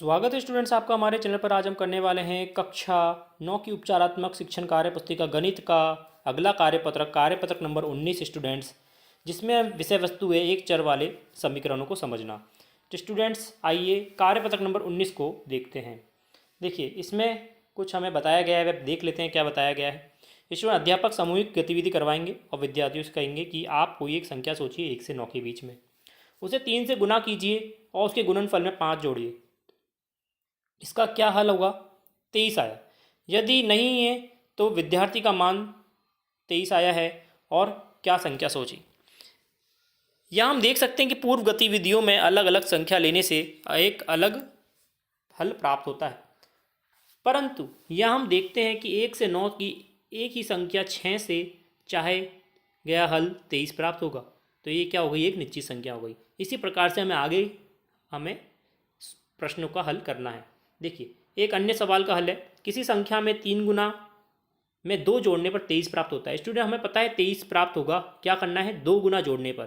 स्वागत है स्टूडेंट्स आपका हमारे चैनल पर। आज हम करने वाले हैं कक्षा 9 की उपचारात्मक शिक्षण कार्य पुस्तिका गणित का अगला कार्यपत्रक नंबर 19 स्टूडेंट्स, जिसमें विषय वस्तु है एक चर वाले समीकरणों को समझना। तो स्टूडेंट्स आइए कार्यपत्रक नंबर 19 को देखते हैं। देखिए इसमें कुछ हमें बताया गया है, वह देख लेते हैं क्या बताया गया है। इसमें अध्यापक सामूहिक गतिविधि करवाएंगे और विद्यार्थियों से कहेंगे कि आप कोई एक संख्या सोचिए 1 से 9 के बीच में, उसे 3 से गुना कीजिए और उसके गुणनफल में 5 जोड़िए। इसका क्या हल होगा? 23 आया। यदि नहीं है तो विद्यार्थी का मान 23 आया है और क्या संख्या सोची। यहाँ हम देख सकते हैं कि पूर्व गतिविधियों में अलग अलग संख्या लेने से एक अलग हल प्राप्त होता है, परंतु यहाँ हम देखते हैं कि 1 से 9 की एक ही संख्या 6 से चाहे गया हल 23 प्राप्त होगा। तो ये क्या हो गई? एक निश्चित संख्या हो गई। इसी प्रकार से हमें प्रश्नों का हल करना है। देखिए एक अन्य सवाल का हल है, किसी संख्या में 3 गुना में 2 जोड़ने पर 23 प्राप्त होता है। स्टूडेंट हमें पता है 23 प्राप्त होगा, क्या करना है? 2 गुना जोड़ने पर।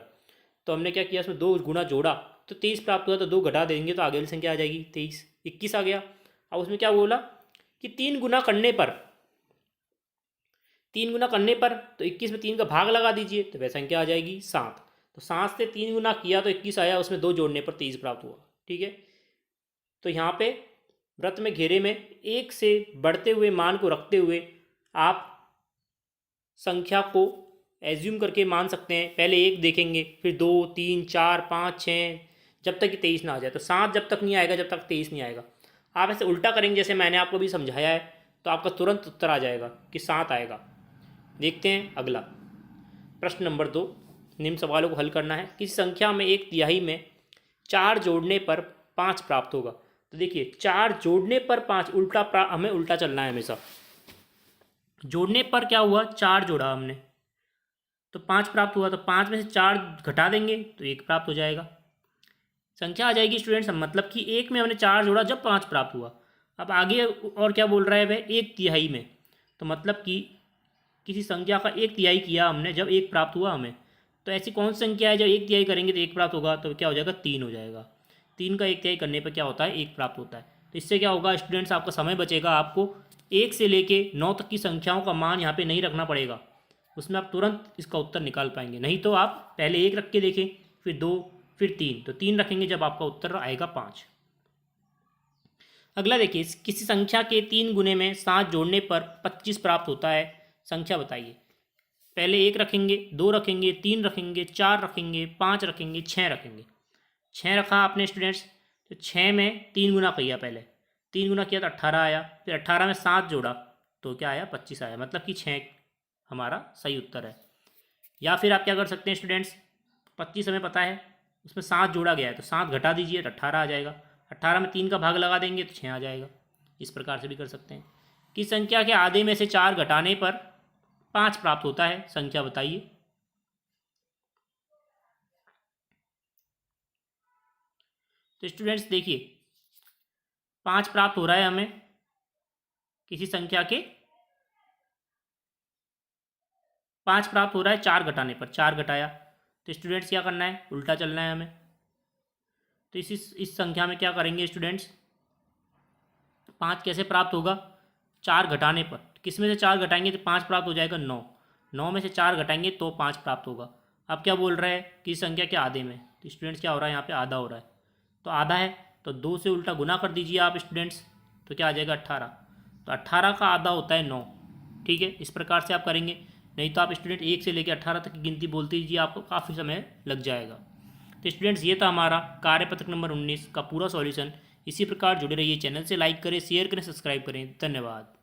तो हमने क्या किया, इसमें 2 गुना जोड़ा तो 23 प्राप्त हुआ, तो 2 घटा देंगे तो आगे वाली संख्या आ जाएगी 23, 21 आ गया। अब उसमें क्या बोला कि 3 गुना करने पर तो 21 में 3 का भाग लगा दीजिए तो वह संख्या आ जाएगी 7। तो 7 से 3 गुना किया तो 21 आया, उसमें 2 जोड़ने पर 23 प्राप्त हुआ। ठीक है, तो यहाँ पे वृत्त में घेरे में 1 से बढ़ते हुए मान को रखते हुए आप संख्या को एज्यूम करके मान सकते हैं। पहले 1 देखेंगे, फिर 2, 3, 4, 5, 6, जब तक कि 23 ना आ जाए। तो 7 जब तक नहीं आएगा जब तक 23 नहीं आएगा। आप ऐसे उल्टा करेंगे जैसे मैंने आपको भी समझाया है, तो आपका तुरंत उत्तर आ जाएगा कि 7 आएगा। देखते हैं अगला प्रश्न नंबर 2। निम्न सवालों को हल करना है। किसी संख्या में 1/3 में 4 जोड़ने पर 5 प्राप्त होगा। तो देखिए 4 जोड़ने पर 5, हमें उल्टा चलना है हमेशा। जोड़ने पर क्या हुआ? 4 जोड़ा हमने तो 5 प्राप्त हुआ, तो 5 में से 4 घटा देंगे तो 1 प्राप्त हो जाएगा। संख्या आ जाएगी स्टूडेंट्स, मतलब कि 1 में हमने 4 जोड़ा जब 5 प्राप्त हुआ। अब आगे और क्या बोल रहा है वह? 1/3 में, तो मतलब कि किसी संख्या का 1/3 किया हमने जब 1 प्राप्त हुआ हमें। तो ऐसी कौन सी संख्या है जब 1/3 करेंगे तो 1 प्राप्त होगा? तो क्या हो जाएगा? 3 हो जाएगा। 3 का 1/3 करने पर क्या होता है? 1 प्राप्त होता है। तो इससे क्या होगा स्टूडेंट्स, आपका समय बचेगा। आपको 1 से लेके 9 तक की संख्याओं का मान यहाँ पे नहीं रखना पड़ेगा, उसमें आप तुरंत इसका उत्तर निकाल पाएंगे। नहीं तो आप पहले 1 रख के देखें, फिर 2, फिर 3, तो 3 रखेंगे जब आपका उत्तर आएगा 5। अगला देखिए, किसी संख्या के 3 गुने में 7 जोड़ने पर 25 प्राप्त होता है। संख्या बताइए। पहले 1 रखेंगे, 2 रखेंगे, 3 रखेंगे, 4 रखेंगे, 5 रखेंगे, 6 रखेंगे। 6 रखा आपने स्टूडेंट्स, तो 6 में 3 गुना किया, पहले 3 गुना किया तो 18 आया, फिर 18 में 7 जोड़ा तो क्या आया? 25 आया, मतलब कि 6 हमारा सही उत्तर है। या फिर आप क्या कर सकते हैं स्टूडेंट्स, 25 हमें पता है, उसमें 7 जोड़ा गया है तो 7 घटा दीजिए तो 18 आ जाएगा। 18 में 3 का भाग लगा देंगे तो 6 आ जाएगा। इस प्रकार से भी कर सकते हैं। किस संख्या के आधे में से 4 घटाने पर 5 प्राप्त होता है? संख्या बताइए। तो स्टूडेंट्स देखिए 5 प्राप्त हो रहा है हमें किसी संख्या के, 5 प्राप्त हो रहा है 4 घटाने पर। 4 घटाया तो स्टूडेंट्स क्या करना है? उल्टा चलना है हमें। तो इस संख्या में क्या करेंगे स्टूडेंट्स? 5 कैसे प्राप्त होगा? 4 घटाने पर। किस में से 4 घटाएंगे तो 5 प्राप्त हो जाएगा? 9। 9 में से 4 घटाएंगे तो 5 प्राप्त होगा। अब क्या बोल रहा है कि संख्या के आधे में, तो स्टूडेंट्स क्या हो रहा है? यहाँ पे आधा हो रहा है, तो आधा है तो 2 से उल्टा गुना कर दीजिए आप स्टूडेंट्स, तो क्या आ जाएगा? 18। तो 18 का आधा होता है 9। ठीक है, इस प्रकार से आप करेंगे। नहीं तो आप स्टूडेंट 1 से लेकर 18 तक की गिनती बोलते दीजिए, आपको काफ़ी समय लग जाएगा। तो स्टूडेंट्स ये था हमारा कार्यपत्रक नंबर 19 का पूरा सॉल्यूशन। इसी प्रकार जुड़े रहिए, चैनल से लाइक करें, शेयर करें, सब्सक्राइब करें। धन्यवाद।